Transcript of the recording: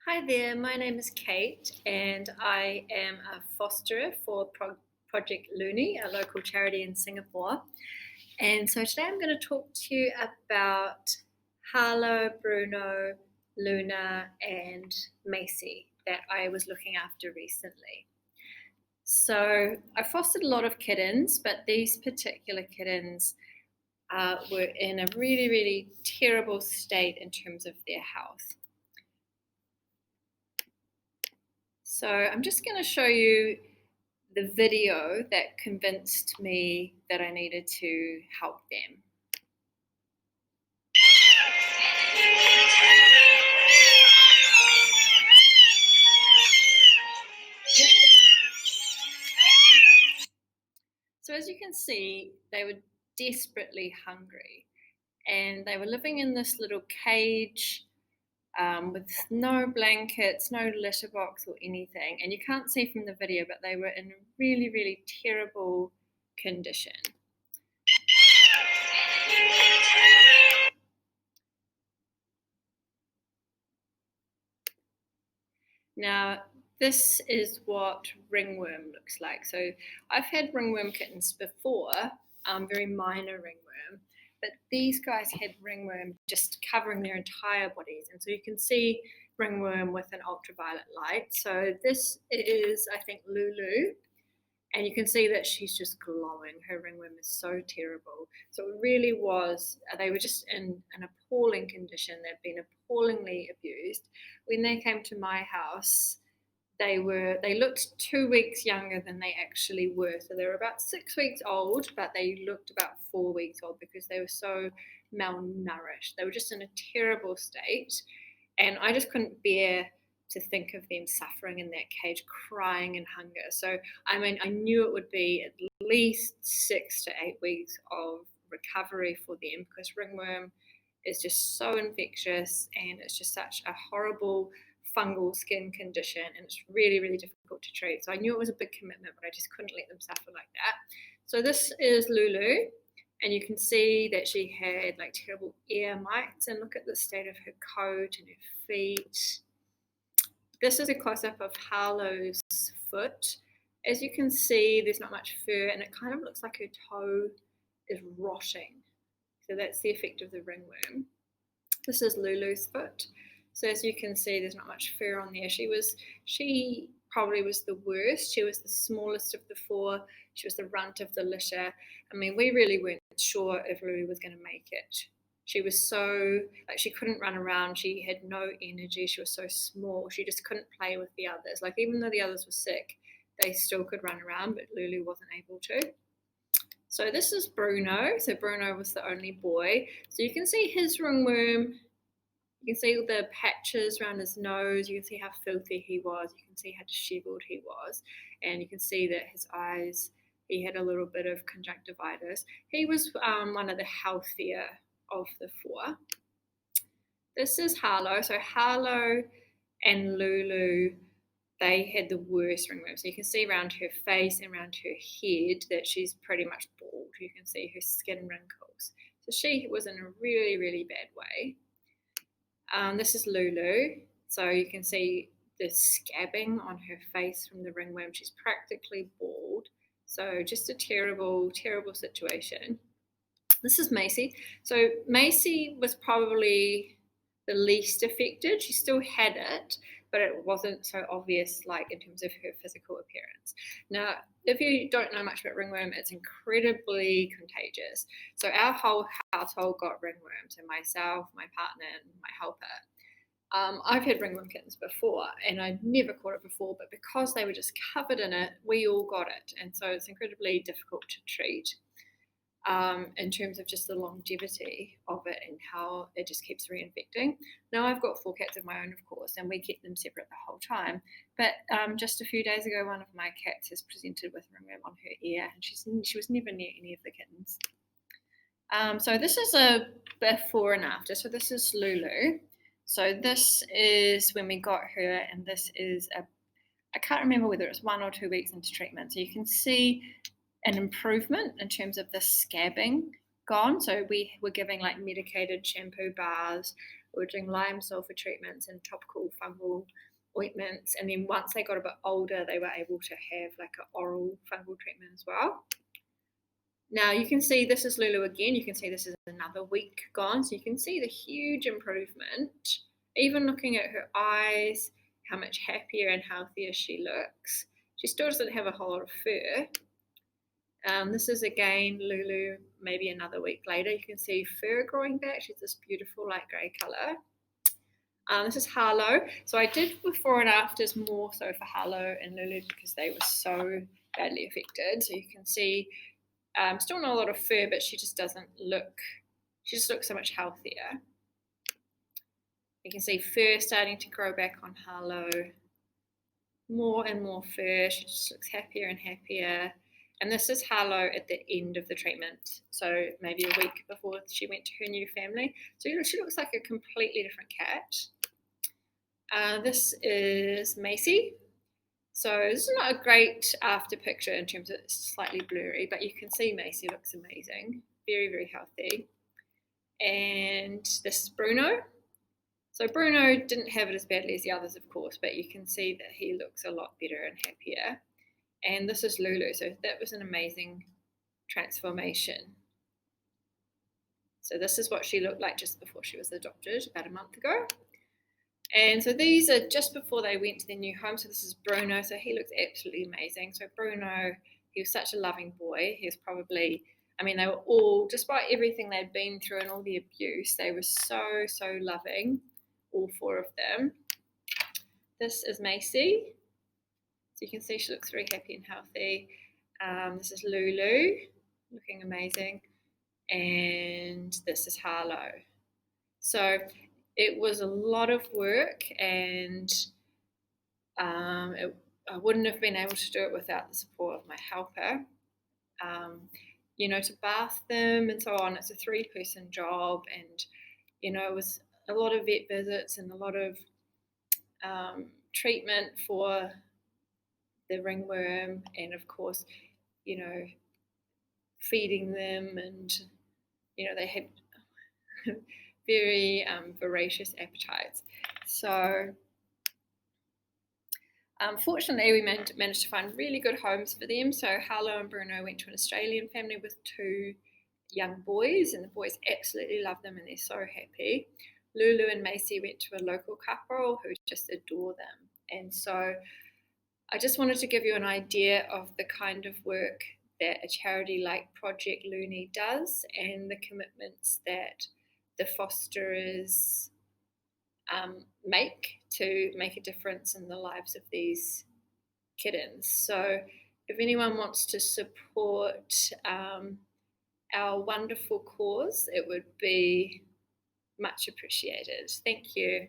Hi there, my name is Kate and I am a fosterer for Project Luni, a local charity in Singapore. And so today I'm going to talk to you about Harlow, Bruno, Luna and Macey that I was looking after recently. So I fostered a lot of kittens, but these particular kittens were in a really terrible state in terms of their health. So I'm just going to show you the video that convinced me that I needed to help them. So as you can see, they were desperately hungry and they were living in this little cage with no blankets, no litter box or anything. And you can't see from the video, but they were in a really terrible condition. Now, this is what ringworm looks like. So I've had ringworm kittens before, very minor ringworm, but these guys had ringworm just covering their entire bodies. And so you can see ringworm with an ultraviolet light. So this is, I think, Lulu. And you can see that she's just glowing. Her ringworm is so terrible. So it really was, they were just in an appalling condition. They've been appallingly abused. When they came to my house, they looked 2 weeks younger than they actually were. So they were about 6 weeks old, but they looked about 4 weeks old because they were so malnourished. They were just in a terrible state. And I just couldn't bear to think of them suffering in that cage, crying in hunger. So, I mean, I knew it would be at least 6 to 8 weeks of recovery for them because ringworm is just so infectious and it's just such a horrible fungal skin condition and it's really difficult to treat. So I knew it was a big commitment, but I just couldn't let them suffer like that. So this is Lulu. And you can see that she had like terrible ear mites, and look at the state of her coat and her feet. This is a close-up of Harlow's foot. As you can see, there's not much fur and it kind of looks like her toe is rotting. So that's the effect of the ringworm. This is Lulu's foot. So as you can see, there's not much fur on there. She probably was the worst. She was the smallest of the four. She was the runt of the litter. I mean, we really weren't sure if Lulu was going to make it. She was so, like, she couldn't run around. She had no energy. She was so small. She just couldn't play with the others. Like, even though the others were sick, they still could run around, but Lulu wasn't able to. So this is Bruno. So Bruno was the only boy. So you can see his ringworm. You can see the patches around his nose. You can see how filthy he was. You can see how disheveled he was. And you can see that his eyes, he had a little bit of conjunctivitis. He was one of the healthier of the four. This is Harlow. So Harlow and Lulu, they had the worst ringworm. So you can see around her face and around her head that she's pretty much bald. You can see her skin wrinkles. So she was in a really bad way. This is Lulu. So you can see the scabbing on her face from the ringworm. She's practically bald. So just a terrible situation. This is Macey. So Macey was probably the least affected. She still had it, but it wasn't so obvious, like in terms of her physical appearance. Now, if you don't know much about ringworm, it's incredibly contagious. So our whole household got ringworm. So myself, my partner, and my helper. I've had ringworm kittens before, and I'd never caught it before, but because they were just covered in it, we all got it. And so it's incredibly difficult to treat. In terms of just the longevity of it and how it just keeps reinfecting. Now I've got 4 cats of my own, of course, and we keep them separate the whole time. But just a few days ago, one of my cats has presented with ringworm on her ear, and she was never near any of the kittens. So this is a before and after. So this is Lulu. So this is when we got her, and this is I can't remember whether it's 1 or 2 weeks into treatment. So you can see an improvement in terms of the scabbing gone. So we were giving like medicated shampoo bars. We were doing lime sulfur treatments and topical fungal ointments, and then once they got a bit older, they were able to have like an oral fungal treatment as well. Now you can see this is Lulu again. You can see this is another week gone, so you can see the huge improvement. Even looking at her eyes, how much happier and healthier she looks. She still doesn't have a whole lot of fur. This is again Lulu, maybe another week later. You can see fur growing back. She's this beautiful light grey colour. This is Harlow. So I did before and afters more so for Harlow and Lulu because they were so badly affected. So you can see still not a lot of fur, but she just doesn't look, she just looks so much healthier. You can see fur starting to grow back on Harlow. More and more fur. She just looks happier and happier. And this is Harlow at the end of the treatment, so maybe a week before she went to her new family. So she looks like a completely different cat. This is Macey. So this is not a great after picture in terms of it's slightly blurry, but you can see Macey looks amazing. Very, very healthy. And this is Bruno. So Bruno didn't have it as badly as the others, of course, but you can see that he looks a lot better and happier. And this is Lulu, so that was an amazing transformation. So this is what she looked like just before she was adopted about a month ago. And so these are just before they went to their new home. So this is Bruno, so he looks absolutely amazing. So Bruno, he was such a loving boy. He was probably, I mean, they were all, despite everything they'd been through and all the abuse, they were so, so loving, all four of them. This is Macey. So you can see she looks very happy and healthy. This is Lulu, looking amazing. And this is Harlow. So it was a lot of work, and I wouldn't have been able to do it without the support of my helper. You know, to bath them and so on, it's a 3-person job, and you know, it was a lot of vet visits and a lot of treatment for the ringworm, and of course, you know, feeding them, and you know, they had very voracious appetites. So fortunately, we managed to find really good homes for them. So Harlow and Bruno went to an Australian family with 2 young boys, and the boys absolutely love them and they're so happy. Lulu and Macey went to a local couple who just adore them. And so I just wanted to give you an idea of the kind of work that a charity like Project Luni does, and the commitments that the fosterers make to make a difference in the lives of these kittens. So if anyone wants to support our wonderful cause, it would be much appreciated. Thank you.